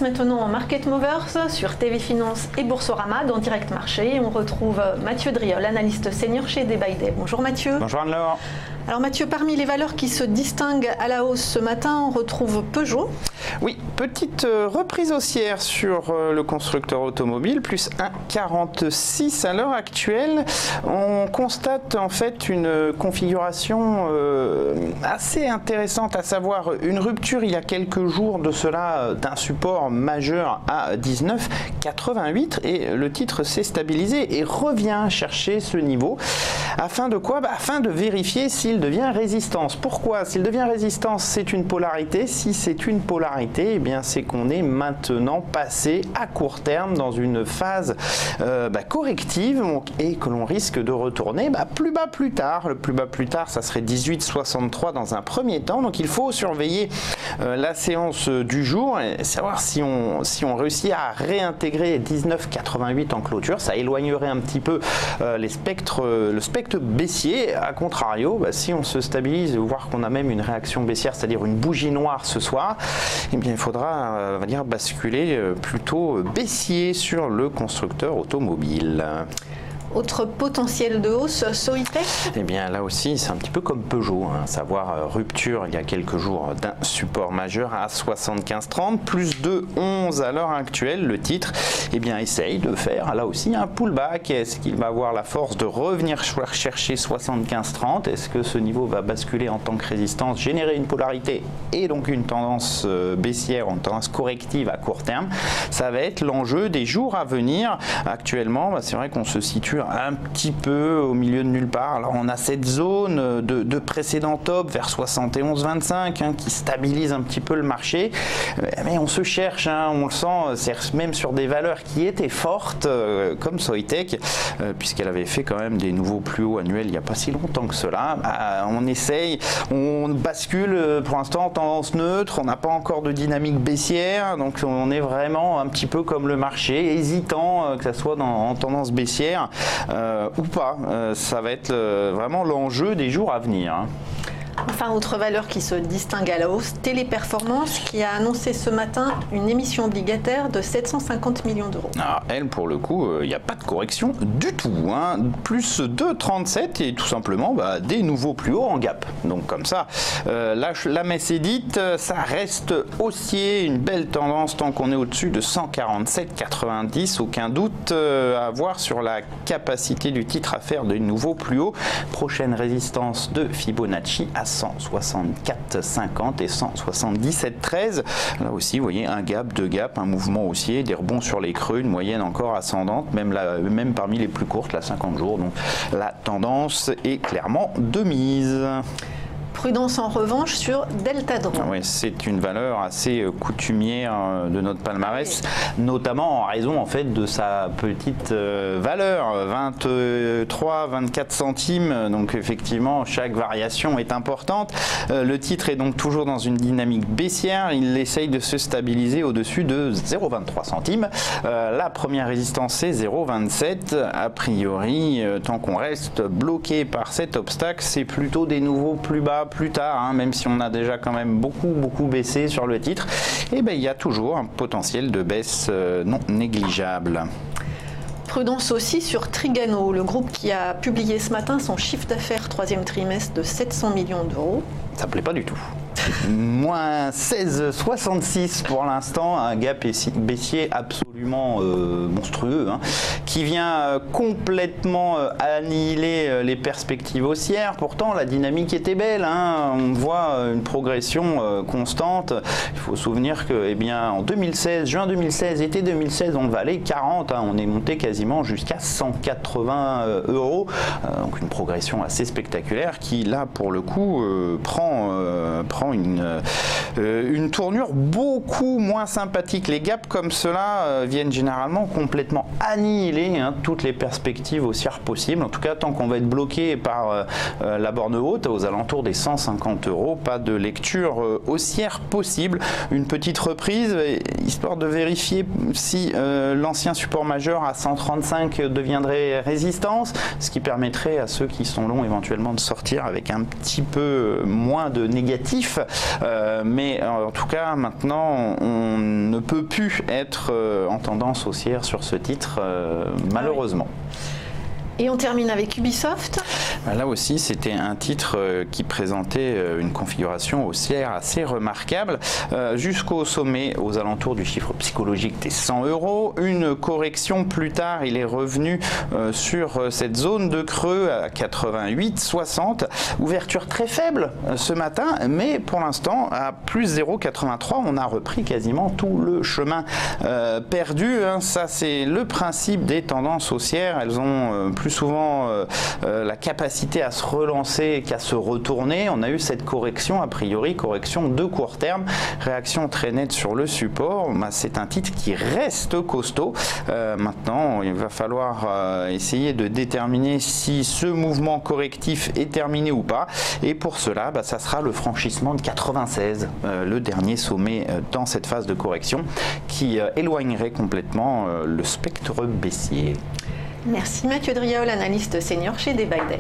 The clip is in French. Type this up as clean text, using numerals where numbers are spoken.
place maintenant en Market Movers sur TV Finance et Boursorama dans Direct Marché. On retrouve Mathieu Driol, analyste senior chez Day by Day. Bonjour Mathieu. Bonjour Anne-Laure. Alors Mathieu, parmi les valeurs qui se distinguent à la hausse ce matin, on retrouve Peugeot. Oui, petite reprise haussière sur le constructeur automobile, plus 1,46 à l'heure actuelle. On constate en fait une configuration assez intéressante, à savoir une rupture il y a quelques jours de cela d'un support majeur à 19,88 et le titre s'est stabilisé et revient chercher ce niveau. Afin de quoi? Afin de vérifier s'il devient résistance. Pourquoi? S'il devient résistance, c'est une polarité. Si c'est une polarité, eh bien c'est qu'on est maintenant passé à court terme dans une phase corrective et que l'on risque de retourner plus bas plus tard. Le plus bas plus tard, ça serait 18,63 dans un premier temps. Donc il faut surveiller la séance du jour et savoir si on réussit à réintégrer 19,88 en clôture. Ça éloignerait un petit peu le spectre baissier. A contrario, si on se stabilise, voire qu'on a même une réaction baissière, c'est-à-dire une bougie noire ce soir, eh bien, il faudra basculer plutôt baissier sur le constructeur automobile. Autre potentiel de hausse, Soitec? Eh bien là aussi c'est un petit peu comme Peugeot, savoir rupture il y a quelques jours d'un support majeur à 75,30, plus de 11 à l'heure actuelle. Le titre essaye de faire là aussi un pullback. Est-ce qu'il va avoir la force de revenir chercher 75,30? Est-ce que ce niveau va basculer en tant que résistance, générer une polarité et donc une tendance baissière, une tendance corrective à court terme? Ça va être l'enjeu des jours à venir. Actuellement, c'est vrai qu'on se situe un petit peu au milieu de nulle part. Alors on a cette zone de précédent top vers 71,25 qui stabilise un petit peu le marché, mais on se cherche, on le sent, même sur des valeurs qui étaient fortes comme Soitec, puisqu'elle avait fait quand même des nouveaux plus hauts annuels il n'y a pas si longtemps que cela. On essaye, on bascule pour l'instant en tendance neutre, on n'a pas encore de dynamique baissière, donc on est vraiment un petit peu comme le marché, hésitant que ça soit en tendance baissière ou pas. Ça va être vraiment l'enjeu des jours à venir. Enfin, autre valeur qui se distingue à la hausse, Téléperformance, qui a annoncé ce matin une émission obligataire de 750 millions d'euros. Elle, pour le coup, il n'y a pas de correction du tout. Plus 2,37 et tout simplement des nouveaux plus hauts en gap. Donc comme ça, la messe est dite, ça reste haussier, une belle tendance tant qu'on est au-dessus de 147,90. Aucun doute à avoir sur la capacité du titre à faire de nouveaux plus hauts. Prochaine résistance de Fibonacci à 164,50 et 177,13. Là aussi, vous voyez un gap, deux gaps, un mouvement haussier, des rebonds sur les creux, une moyenne encore ascendante, même parmi les plus courtes, la 50 jours. Donc la tendance est clairement de mise. Prudence en revanche sur Deltadro. Oui, c'est une valeur assez coutumière de notre palmarès, notamment en raison en fait de sa petite valeur, 23-24 centimes. Donc effectivement, chaque variation est importante. Le titre est donc toujours dans une dynamique baissière. Il essaye de se stabiliser au-dessus de 0,23 centimes. La première résistance c'est 0,27. A priori, tant qu'on reste bloqué par cet obstacle, c'est plutôt des nouveaux plus bas plus tard, même si on a déjà quand même beaucoup baissé sur le titre, et il y a toujours un potentiel de baisse non négligeable. Prudence aussi sur Trigano, le groupe qui a publié ce matin son chiffre d'affaires troisième trimestre de 700 millions d'euros. Ça ne plaît pas du tout. Moins 16,66 pour l'instant, un gap baissier absolument monstrueux, qui vient complètement annihiler les perspectives haussières. Pourtant, la dynamique était belle, on voit une progression constante. Il faut se souvenir que, en 2016, juin 2016, été 2016, on valait 40, on est monté quasiment jusqu'à 180 euros. Donc une progression assez spectaculaire qui, là, pour le coup, prend une tournure beaucoup moins sympathique. Les gaps comme cela viennent généralement complètement annihiler toutes les perspectives haussières possibles. En tout cas, tant qu'on va être bloqué par la borne haute, aux alentours des 150 euros, pas de lecture haussière possible. Une petite reprise, histoire de vérifier si l'ancien support majeur à 135 deviendrait résistance, ce qui permettrait à ceux qui sont longs éventuellement de sortir avec un petit peu moins de négatif. mais en tout cas maintenant on ne peut plus être en tendance haussière sur ce titre, malheureusement. Et on termine avec Ubisoft. Là aussi, c'était un titre qui présentait une configuration haussière assez remarquable, jusqu'au sommet, aux alentours du chiffre psychologique des 100 €. Une correction plus tard, il est revenu sur cette zone de creux à 88,60. Ouverture très faible ce matin, mais pour l'instant, à plus 0,83, on a repris quasiment tout le chemin perdu. Ça, c'est le principe des tendances haussières. Elles ont plus souvent la capacité à se relancer qu'à se retourner. On a eu cette correction, a priori correction de court terme, réaction très nette sur le support. C'est un titre qui reste costaud. Maintenant, il va falloir essayer de déterminer si ce mouvement correctif est terminé ou pas, et pour cela, ça sera le franchissement de 96, le dernier sommet dans cette phase de correction, qui éloignerait complètement le spectre baissier. Merci Mathieu Driol, analyste senior chez Day by Day.